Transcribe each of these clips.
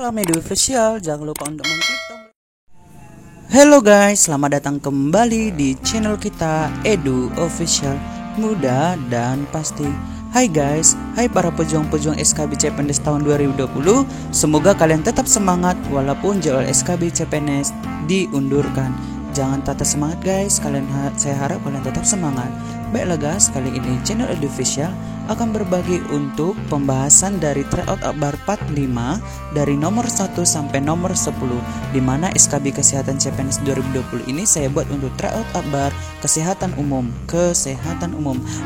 Welcome Edu Official. Jangan lupa untuk mengklik tombol. Hello guys, selamat datang kembali di channel kita Edu Official, mudah dan pasti. Hai guys, hai para pejuang-pejuang SKB CPNS tahun 2020. Semoga kalian tetap semangat walaupun jadwal SKB CPNS diundurkan. Jangan patah semangat guys, saya harap kalian tetap semangat. Baiklah guys, kali ini channel Edu Official akan berbagi untuk pembahasan dari tryout akbar part 5 dari nomor 1 sampai nomor 10, di mana SKB Kesehatan CPNS 2020 ini saya buat untuk tryout akbar kesehatan umum,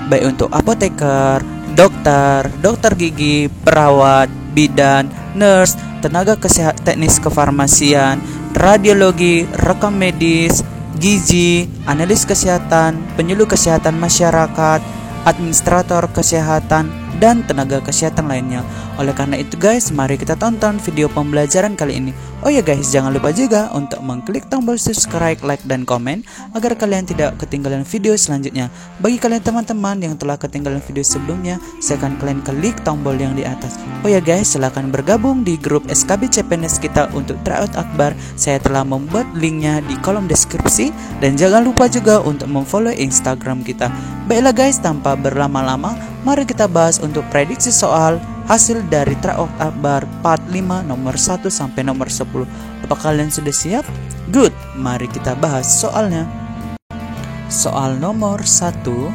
baik untuk apoteker, dokter gigi, perawat, bidan, nurse, tenaga kesehatan teknis kefarmasian, radiologi, rekam medis, gizi, analis kesehatan, penyuluh kesehatan masyarakat, administrator kesehatan, dan tenaga kesehatan lainnya. Oleh karena itu guys, mari kita tonton video pembelajaran kali ini. Oh ya guys, jangan lupa juga untuk mengklik tombol subscribe, like, dan komen agar kalian tidak ketinggalan video selanjutnya. Bagi kalian teman-teman yang telah ketinggalan video sebelumnya, silakan kalian klik tombol yang di atas. Oh ya guys, silakan bergabung di grup SKB CPNS kita untuk tryout akbar. Saya telah membuat linknya di kolom deskripsi, dan jangan lupa juga untuk memfollow Instagram kita. Baiklah guys, tanpa berlama-lama, mari kita bahas untuk prediksi soal hasil dari tryout akbar part 5 nomor 1 sampai nomor 10. Apakah kalian sudah siap? Good, mari kita bahas soalnya. Soal nomor 1,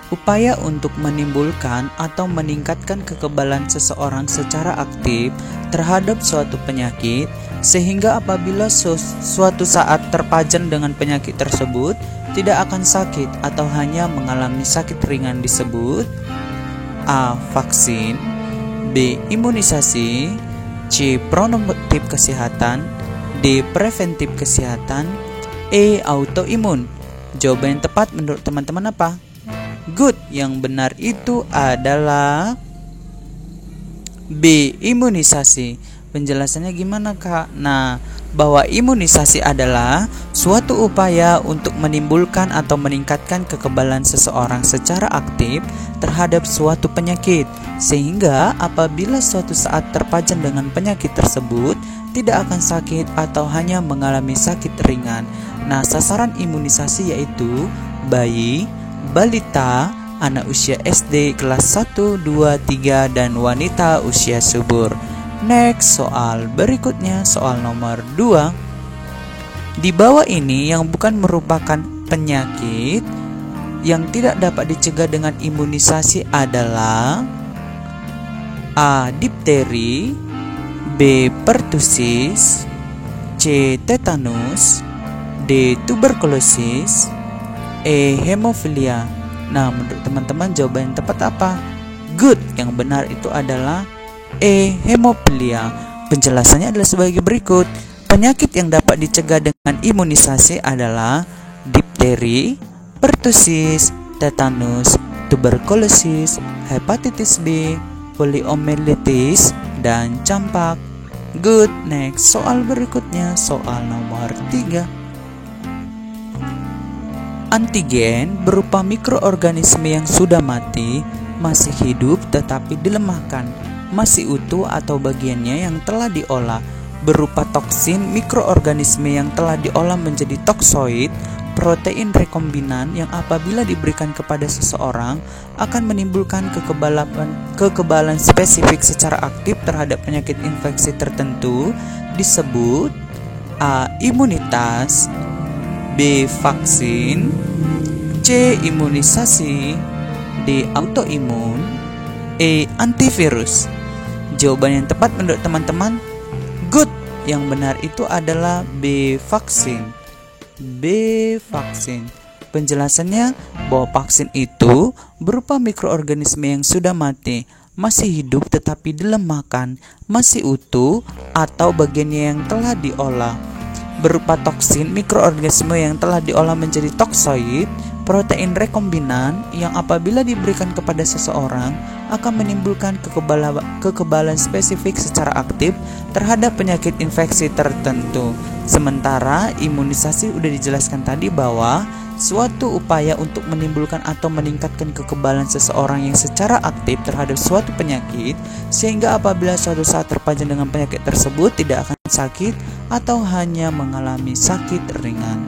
upaya untuk menimbulkan atau meningkatkan kekebalan seseorang secara aktif terhadap suatu penyakit, sehingga apabila suatu saat terpajan dengan penyakit tersebut tidak akan sakit atau hanya mengalami sakit ringan disebut A. Vaksin, B. Imunisasi, C. Promotif kesehatan, D. Preventif kesehatan, E. Autoimun. Jawaban yang tepat menurut teman-teman apa? Good, yang benar itu adalah B. Imunisasi. Penjelasannya gimana kak? Nah, bahwa imunisasi adalah suatu upaya untuk menimbulkan atau meningkatkan kekebalan seseorang secara aktif terhadap suatu penyakit, sehingga apabila suatu saat terpajan dengan penyakit tersebut tidak akan sakit atau hanya mengalami sakit ringan. Nah, sasaran imunisasi yaitu bayi, balita, anak usia SD kelas 1, 2, 3, dan wanita usia subur. Next, soal berikutnya, soal nomor 2. Di bawah ini yang bukan merupakan penyakit yang tidak dapat dicegah dengan imunisasi adalah A. Difteri, B. Pertusis, C. Tetanus, D. Tuberkulosis, E. Hemofilia. Nah, menurut teman-teman jawaban yang tepat apa? Good, yang benar itu adalah E. Hemofilia. Penjelasannya adalah sebagai berikut. Penyakit yang dapat dicegah dengan imunisasi adalah difteri, pertusis, tetanus, tuberkulosis, hepatitis B, poliomielitis, dan campak. Good, next. Soal berikutnya, soal nomor 3. Antigen berupa mikroorganisme yang sudah mati, masih hidup tetapi dilemahkan, masih utuh atau bagiannya yang telah diolah, berupa toksin mikroorganisme yang telah diolah menjadi toksoid, protein rekombinan yang apabila diberikan kepada seseorang akan menimbulkan kekebalan spesifik secara aktif terhadap penyakit infeksi tertentu disebut A. Imunitas, B. Vaksin, C. Imunisasi, D. Autoimun, E. Antivirus. Jawaban yang tepat menurut teman-teman good, yang benar itu adalah B. Vaksin. B. Vaksin. Penjelasannya bahwa vaksin itu berupa mikroorganisme yang sudah mati, masih hidup tetapi dilemahkan, masih utuh atau bagiannya yang telah diolah, berupa toksin mikroorganisme yang telah diolah menjadi toksoid, protein rekombinan yang apabila diberikan kepada seseorang akan menimbulkan kekebalan spesifik secara aktif terhadap penyakit infeksi tertentu. Sementara imunisasi udah dijelaskan tadi bahwa suatu upaya untuk menimbulkan atau meningkatkan kekebalan seseorang yang secara aktif terhadap suatu penyakit, sehingga apabila suatu saat terpajan dengan penyakit tersebut tidak akan sakit atau hanya mengalami sakit ringan.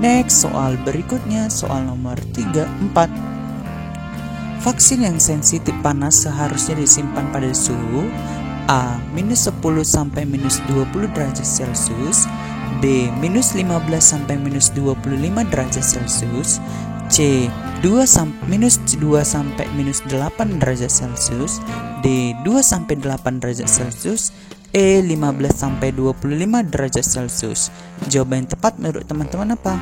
Next, soal berikutnya, soal nomor 4. Vaksin yang sensitif panas seharusnya disimpan pada suhu A. -10 sampai -20 derajat Celcius, B. -15 sampai -25 derajat Celcius, C. -2 sampai -8 derajat Celcius, D. 2 sampai 8 derajat Celcius, E. 15 sampai 25 derajat Celcius. Jawaban yang tepat menurut teman-teman apa?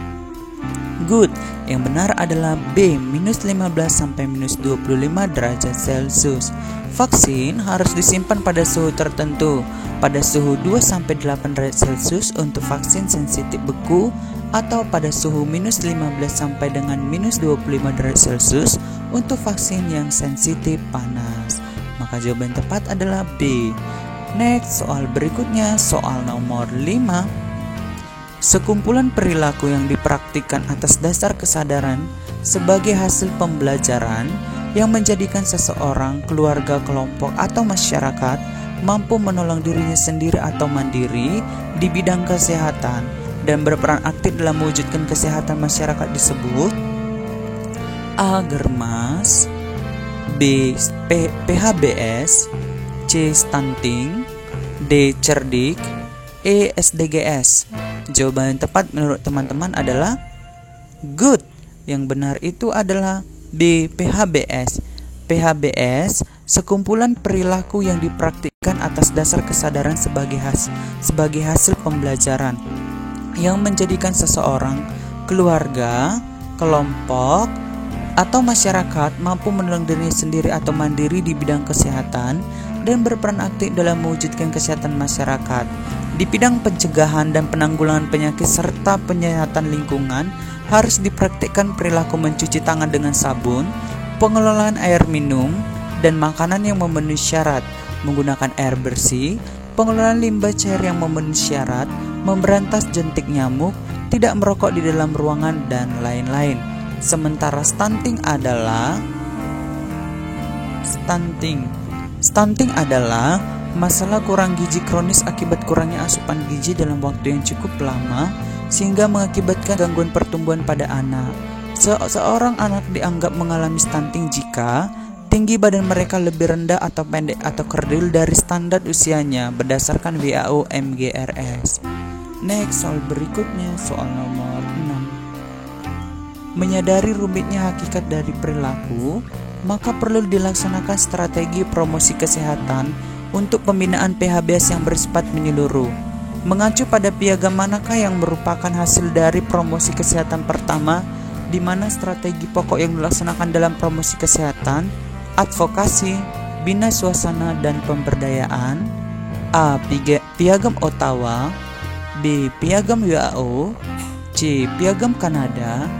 Good. Yang benar adalah B. -15 sampai -25 derajat Celcius. Vaksin harus disimpan pada suhu tertentu, pada suhu 2 sampai 8 derajat Celcius untuk vaksin sensitif beku, atau pada suhu -15 sampai dengan -25 derajat Celcius untuk vaksin yang sensitif panas. Maka jawaban tepat adalah B. Next, soal berikutnya, soal nomor 5. Sekumpulan perilaku yang dipraktikkan atas dasar kesadaran sebagai hasil pembelajaran yang menjadikan seseorang, keluarga, kelompok, atau masyarakat mampu menolong dirinya sendiri atau mandiri di bidang kesehatan dan berperan aktif dalam mewujudkan kesehatan masyarakat disebut A. Germas, B. PHBS, C. Stunting, D. Cerdik, E. SDGs. Jawaban yang tepat menurut teman-teman adalah good. Yang benar itu adalah B. PHBS. PHBS sekumpulan perilaku yang dipraktikkan atas dasar kesadaran sebagai hasil pembelajaran yang menjadikan seseorang, keluarga, kelompok, atau masyarakat mampu menolong dirinya sendiri atau mandiri di bidang kesehatan dan berperan aktif dalam mewujudkan kesehatan masyarakat. Di bidang pencegahan dan penanggulangan penyakit serta penyehatan lingkungan harus dipraktikkan perilaku mencuci tangan dengan sabun, pengelolaan air minum dan makanan yang memenuhi syarat, menggunakan air bersih, pengelolaan limbah cair yang memenuhi syarat, memberantas jentik nyamuk, tidak merokok di dalam ruangan, dan lain-lain. Sementara stunting adalah masalah kurang gizi kronis akibat kurangnya asupan gizi dalam waktu yang cukup lama sehingga mengakibatkan gangguan pertumbuhan pada anak. Seorang anak dianggap mengalami stunting jika tinggi badan mereka lebih rendah atau pendek atau kerdil dari standar usianya berdasarkan WHO MGRS. Next, soal berikutnya, soal nomor 6. Menyadari rumitnya hakikat dari perilaku, maka perlu dilaksanakan strategi promosi kesehatan untuk pembinaan PHBS yang bersifat menyeluruh. Mengacu pada piagam manakah yang merupakan hasil dari promosi kesehatan pertama, di mana strategi pokok yang dilaksanakan dalam promosi kesehatan, advokasi, bina suasana, dan pemberdayaan? A. Piagam Ottawa, B. Piagam WHO, C. Piagam Kanada,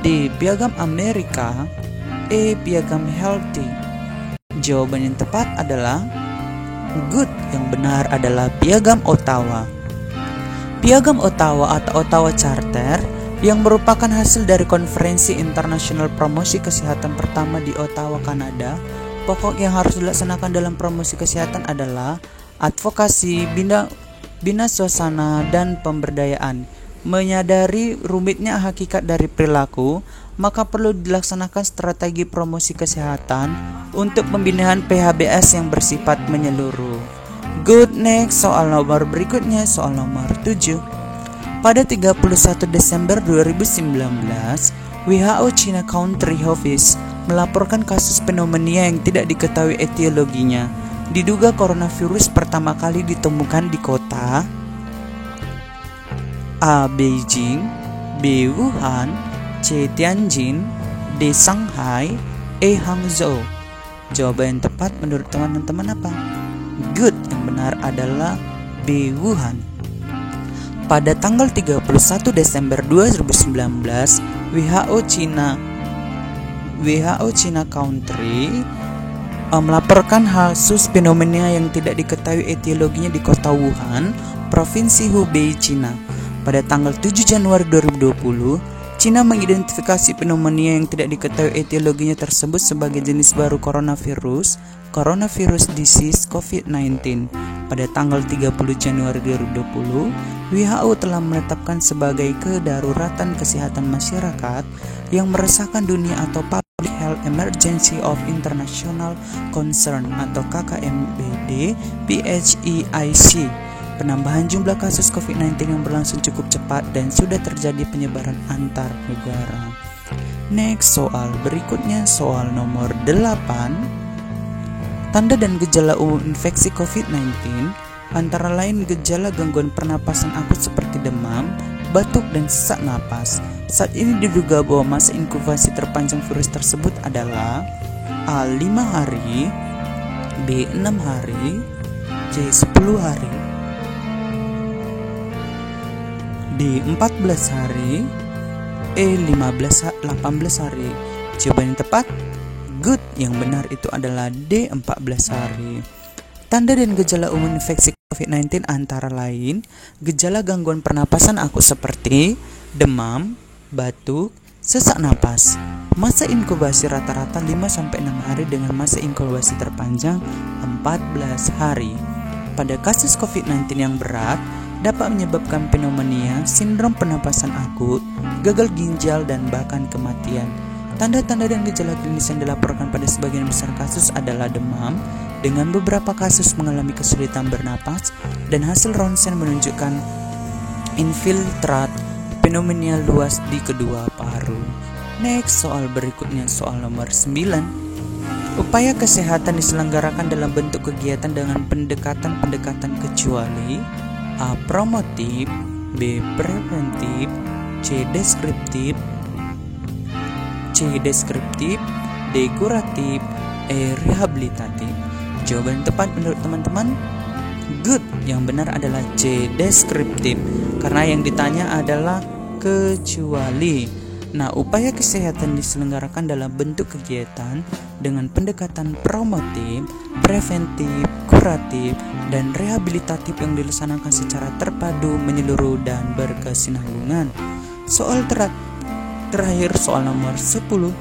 D. Piagam Amerika, E. Piagam Healthy. Jawaban yang tepat adalah good. Yang benar adalah Piagam Ottawa. Piagam Ottawa atau Ottawa Charter yang merupakan hasil dari konferensi internasional promosi kesehatan pertama di Ottawa, Kanada. Pokok yang harus dilaksanakan dalam promosi kesehatan adalah advokasi, bina suasana, dan pemberdayaan. Menyadari rumitnya hakikat dari perilaku, maka perlu dilaksanakan strategi promosi kesehatan untuk pembinaan PHBS yang bersifat menyeluruh. Good. Next, soal nomor berikutnya, soal nomor 7. Pada 31 Desember 2019, WHO China Country Office melaporkan kasus pneumonia yang tidak diketahui etiologinya. Diduga coronavirus pertama kali ditemukan di kota A. Beijing, B. Wuhan, C. Tianjin, D. Shanghai, E. Hangzhou. Jawaban yang tepat menurut teman-teman apa? Good. Yang benar adalah B. Wuhan. Pada tanggal 31 Desember 2019, WHO China Country melaporkan kasus pneumonia yang tidak diketahui etiologinya di kota Wuhan, Provinsi Hubei, China. Pada tanggal 7 Januari 2020, Cina mengidentifikasi pneumonia yang tidak diketahui etiologinya tersebut sebagai jenis baru coronavirus disease COVID-19. Pada tanggal 30 Januari 2020, WHO telah menetapkan sebagai kedaruratan kesehatan masyarakat yang meresahkan dunia atau Public Health Emergency of International Concern atau KKMBD PHEIC. Penambahan jumlah kasus COVID-19 yang berlangsung cukup cepat dan sudah terjadi penyebaran antar negara. Next, soal berikutnya, soal nomor 8. Tanda dan gejala umum infeksi COVID-19 antara lain gejala gangguan pernapasan akut seperti demam, batuk, dan sesak napas. Saat ini diduga bahwa masa inkubasi terpanjang virus tersebut adalah A. 5 hari, B. 6 hari, C. 10 hari, D. 14 hari, E. 18 hari. Jawaban yang tepat, good, yang benar itu adalah D. 14 hari. Tanda dan gejala umum infeksi COVID-19 antara lain gejala gangguan pernapasan akut seperti demam, batuk, sesak napas. Masa inkubasi rata-rata 5-6 hari dengan masa inkubasi terpanjang 14 hari. Pada kasus COVID-19 yang berat dapat menyebabkan pneumonia, sindrom pernapasan akut, gagal ginjal, dan bahkan kematian. Tanda-tanda dan gejala klinis yang dilaporkan pada sebagian besar kasus adalah demam, dengan beberapa kasus mengalami kesulitan bernapas, dan hasil ronsen menunjukkan infiltrat pneumonia luas di kedua paru. Next, soal berikutnya, soal nomor 9. Upaya kesehatan diselenggarakan dalam bentuk kegiatan dengan pendekatan kecuali A. Promotif, B. Preventif, C. Deskriptif, D. Kuratif, E. Rehabilitatif. Jawaban yang tepat menurut teman-teman, good, yang benar adalah C. Deskriptif, karena yang ditanya adalah kecuali. Nah, upaya kesehatan diselenggarakan dalam bentuk kegiatan dengan pendekatan promotif, preventif, kuratif, dan rehabilitatif yang dilaksanakan secara terpadu, menyeluruh, dan berkesinambungan. Soal terakhir, soal nomor 10.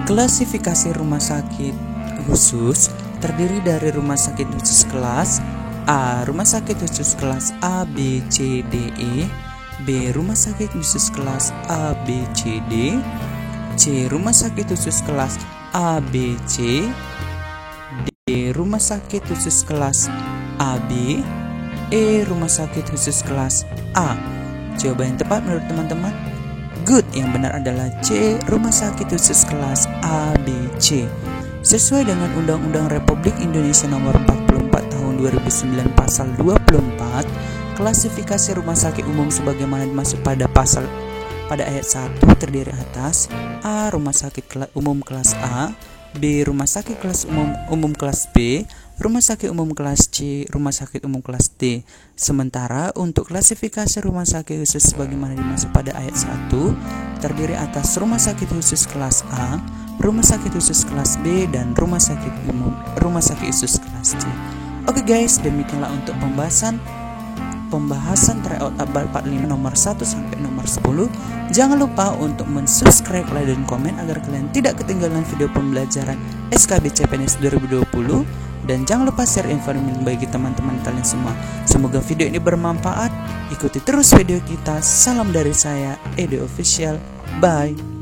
Klasifikasi rumah sakit khusus terdiri dari rumah sakit khusus kelas A, rumah sakit khusus kelas A, B, C, D, E, B. Rumah sakit khusus kelas A, B, C, D, C. Rumah sakit khusus kelas A, B, C, D. Rumah sakit khusus kelas A, B, E. Rumah sakit khusus kelas A. Jawaban yang tepat menurut teman-teman, good, yang benar adalah C. Rumah sakit khusus kelas A, B, C. Sesuai dengan Undang-Undang Republik Indonesia Nomor 44 Tahun 2009 Pasal 24, klasifikasi rumah sakit umum sebagaimana dimaksud pada ayat 1 terdiri atas A. Rumah sakit umum kelas A, B. Rumah sakit kelas umum kelas B, rumah sakit umum kelas C, rumah sakit umum kelas D. Sementara untuk klasifikasi rumah sakit khusus sebagaimana dimaksud pada ayat 1 terdiri atas rumah sakit khusus kelas A, rumah sakit khusus kelas B, dan rumah sakit khusus kelas C. Oke guys, demikianlah untuk pembahasan tryout abal 45 nomor 1 sampai nomor 10. Jangan lupa untuk mensubscribe, like, dan komen agar kalian tidak ketinggalan video pembelajaran SKB CPNS 2020. Dan jangan lupa share informasi bagi teman-teman kalian semua. Semoga video ini bermanfaat. Ikuti terus video kita. Salam dari saya, Edu Official. Bye.